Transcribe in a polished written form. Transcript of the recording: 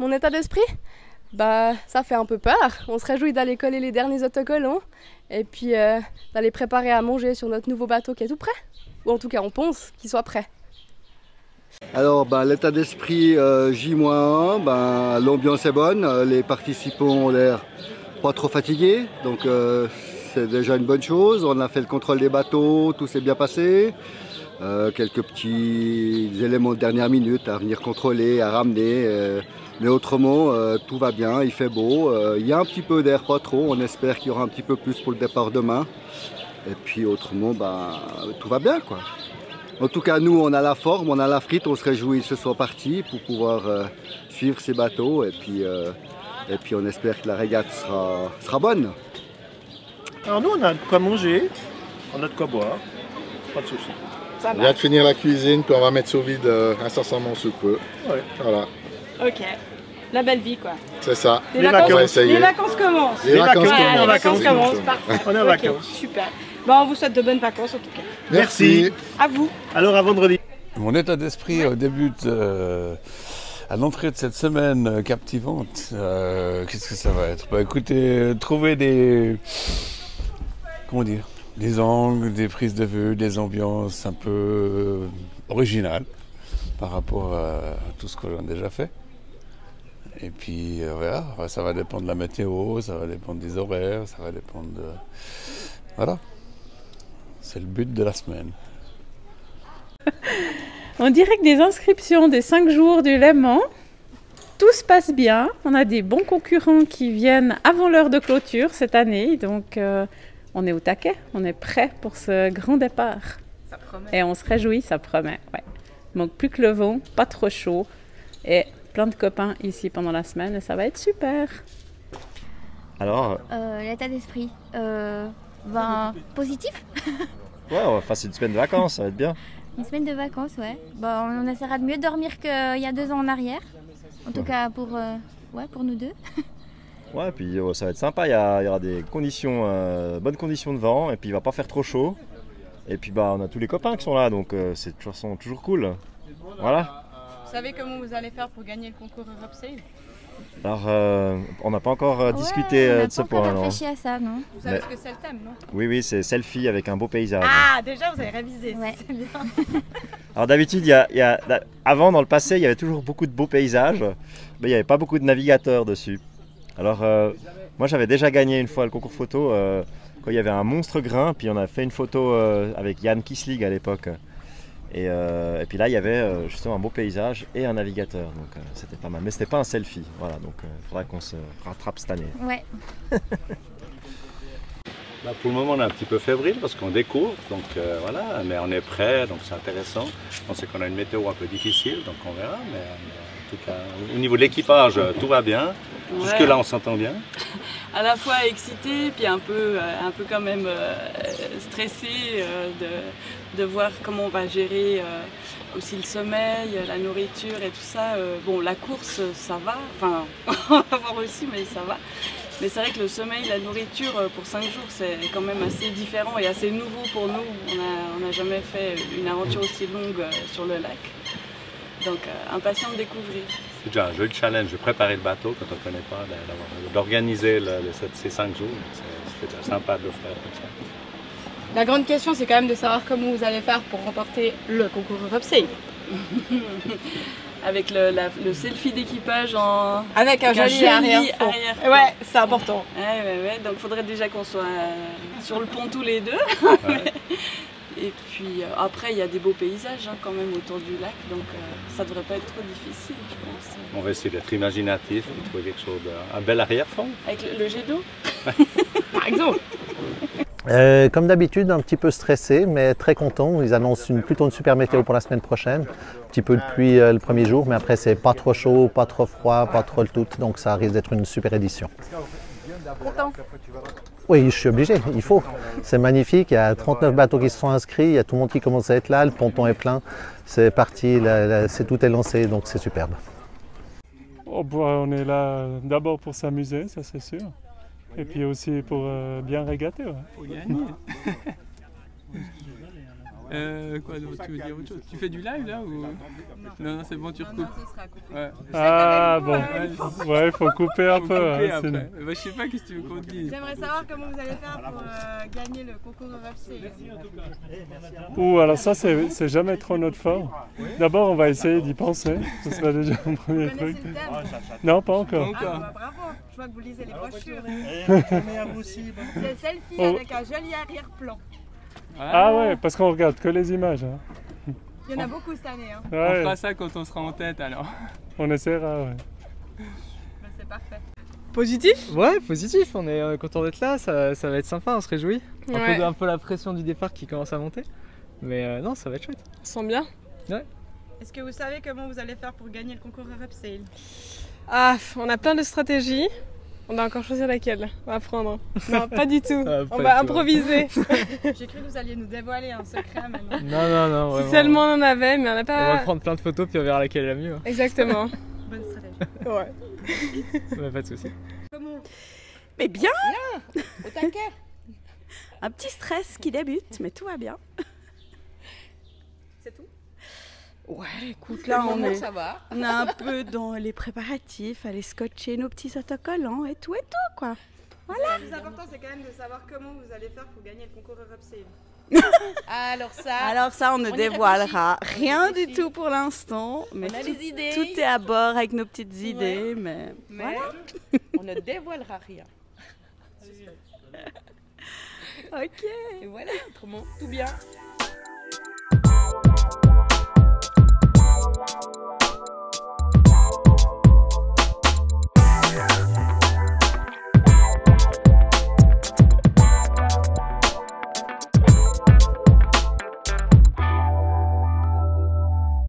Mon état d'esprit? Bah, ça fait un peu peur. On se réjouit d'aller coller les derniers autocollants et puis d'aller préparer à manger sur notre nouveau bateau qui est tout prêt. Ou en tout cas, on pense qu'il soit prêt. Alors, l'état d'esprit J-1, l'ambiance est bonne, les participants ont l'air pas trop fatigués, donc c'est déjà une bonne chose. On a fait le contrôle des bateaux, tout s'est bien passé. Quelques petits éléments de dernière minute à venir contrôler, à ramener. Mais autrement, tout va bien, il fait beau. Il y a un petit peu d'air, pas trop. On espère qu'il y aura un petit peu plus pour le départ demain. Et puis autrement, tout va bien, quoi. En tout cas, nous, on a la forme, on a la frite. On se réjouit que ce soit parti pour pouvoir suivre ces bateaux. Et puis on espère que la régate sera bonne. Alors nous, on a de quoi manger, on a de quoi boire. Pas de soucis. On vient de finir la cuisine, puis on va mettre sous vide incessamment sous peu. Ouais. Voilà. Ok. La belle vie, quoi. C'est ça. Les vacances commencent. Les vacances commencent. Parfait. On est en vacances. Okay, super. On vous souhaite de bonnes vacances en tout cas. Merci. À vous. Alors à vendredi. Mon état d'esprit débute à l'entrée de cette semaine captivante. Qu'est-ce que ça va être? Écoutez, trouver des angles, des prises de vue, des ambiances un peu originales par rapport à tout ce que l'on a déjà fait. Et puis voilà, ça va dépendre de la météo, ça va dépendre des horaires, ça va dépendre de... Voilà, c'est le but de la semaine. En direct des inscriptions des 5 jours du Léman, tout se passe bien. On a des bons concurrents qui viennent avant l'heure de clôture cette année, donc on est au taquet, on est prêt pour ce grand départ. Ça promet. Et on se réjouit, ça promet. Ouais. Il manque plus que le vent, pas trop chaud et plein de copains ici pendant la semaine et ça va être super. Alors l'état d'esprit, positif. Ouais, on va passer une semaine de vacances, ça va être bien. Une semaine de vacances, ouais. On essaiera de mieux dormir qu'il y a 2 ans en arrière. En tout cas pour nous deux. Ouais, puis ça va être sympa, il y aura des conditions, bonnes conditions de vent, et puis il va pas faire trop chaud. Et puis on a tous les copains qui sont là, donc c'est de toute façon toujours cool. Voilà. Vous savez comment vous allez faire pour gagner le concours Europe Sail? Alors, on n'a pas encore discuté de ce point. On n'a pas réfléchi à ça, non? Vous savez ce que c'est le thème, non? Oui, c'est selfie avec un beau paysage. Ah, déjà vous avez révisé, ouais. C'est bien. Alors d'habitude, avant, dans le passé, il y avait toujours beaucoup de beaux paysages, mais il n'y avait pas beaucoup de navigateurs dessus. Alors, moi j'avais déjà gagné une fois le concours photo quand il y avait un monstre grain, puis on a fait une photo avec Jan Kislig à l'époque. Et puis là, il y avait justement un beau paysage et un navigateur, donc c'était pas mal. Mais c'était pas un selfie, voilà, donc il faudra qu'on se rattrape cette année. Ouais. Pour le moment, on est un petit peu fébrile parce qu'on découvre, donc voilà, mais on est prêt, donc c'est intéressant. On sait qu'on a une météo un peu difficile, donc on verra, mais en tout cas, au niveau de l'équipage, tout va bien. Ouais. Jusque-là, on s'entend bien. À la fois excité, puis un peu quand même stressé de voir comment on va gérer aussi le sommeil, la nourriture et tout ça. La course, ça va, enfin, on va voir aussi, mais ça va. Mais c'est vrai que le sommeil, la nourriture, pour 5 jours, c'est quand même assez différent et assez nouveau pour nous. On n'a jamais fait une aventure aussi longue sur le lac. Donc, impatient de découvrir. C'est déjà un joli challenge de préparer le bateau quand on ne connaît pas, d'organiser ces 5 jours. C'était déjà sympa de le faire comme ça. La grande question, c'est quand même de savoir comment vous allez faire pour remporter le concours Europe Sail. Avec le selfie d'équipage en... Avec un joli arrière-fond. Ouais, c'est important. Ouais. Donc il faudrait déjà qu'on soit sur le pont tous les deux. Ouais. Et puis après, il y a des beaux paysages quand même autour du lac, donc ça devrait pas être trop difficile, je pense. On va essayer d'être imaginatif et trouver quelque chose un bel arrière-fond. Avec le jet d'eau par exemple. Comme d'habitude, un petit peu stressé, mais très content. Ils annoncent plutôt une super météo pour la semaine prochaine. Un petit peu de pluie le premier jour, mais après c'est pas trop chaud, pas trop froid, pas trop le tout. Donc ça risque d'être une super édition. Content? Oui, je suis obligé, il faut. C'est magnifique, il y a 39 bateaux qui se sont inscrits, il y a tout le monde qui commence à être là, le ponton est plein. C'est parti, tout est lancé, donc c'est superbe. On est là d'abord pour s'amuser, ça c'est sûr. Et puis aussi pour bien régater. Ouais. Faut gagner. Quoi d'autre? Tu veux dire autre chose? Tu fais du live là ou... Non, c'est bon, tu recoupes. Ouais. Ah bon, ouais, il faut couper un peu. Couper hein, après. sinon. Je sais pas qu'est-ce que tu veux qu'on te dise. J'aimerais savoir comment vous allez faire pour gagner le concours Europsale. Ouh, alors ça, c'est jamais trop notre fort. D'abord, on va essayer d'y penser. Ce sera déjà un premier Vous truc. connaissez le thème? Non, pas encore. Ah bah bravo, je vois que vous lisez les brochures. C'est selfie Oh. avec un joli arrière-plan. Ah ouais, parce qu'on regarde que les images. Hein. Il y en a beaucoup cette année. Hein. On Ouais, fera ça quand on sera en tête alors. on essaiera, ouais. Bah, c'est parfait. Positif? Ouais, positif, on est content d'être là, ça va être sympa, on se réjouit. Ouais. Un peu la pression du départ qui commence à monter. Mais non, ça va être chouette. On se sent bien. Ouais. Est-ce que vous savez comment vous allez faire pour gagner le concours Europsale? Ah, on a plein de stratégies. On doit encore choisir laquelle on va prendre. Non, pas du tout. Pas On du va tout. improviser. J'ai cru que vous alliez nous dévoiler un secret maintenant. Non, Si vraiment. seulement on en avait, mais on n'a On va pas... prendre plein de photos puis on verra laquelle est la mieux. Exactement. Bonne stratégie. Ouais. Ouais, pas de soucis. Comment? Mais bien, Au taquet. un petit stress qui débute, mais tout va bien. C'est tout? Ouais, écoute, là Pour le on moment, est, ça va. on est un peu dans les préparatifs, aller scotcher nos petits autocollants et tout quoi. Voilà. Le plus important, c'est quand même de savoir comment vous allez faire pour gagner le concours Europsale. Alors ça, on ne on y dévoilera réfléchit. rien du tout pour l'instant, mais On a les idées. tout est à bord avec nos petites idées, mais voilà. On ne dévoilera rien. Ok. Et voilà, autrement, tout bien.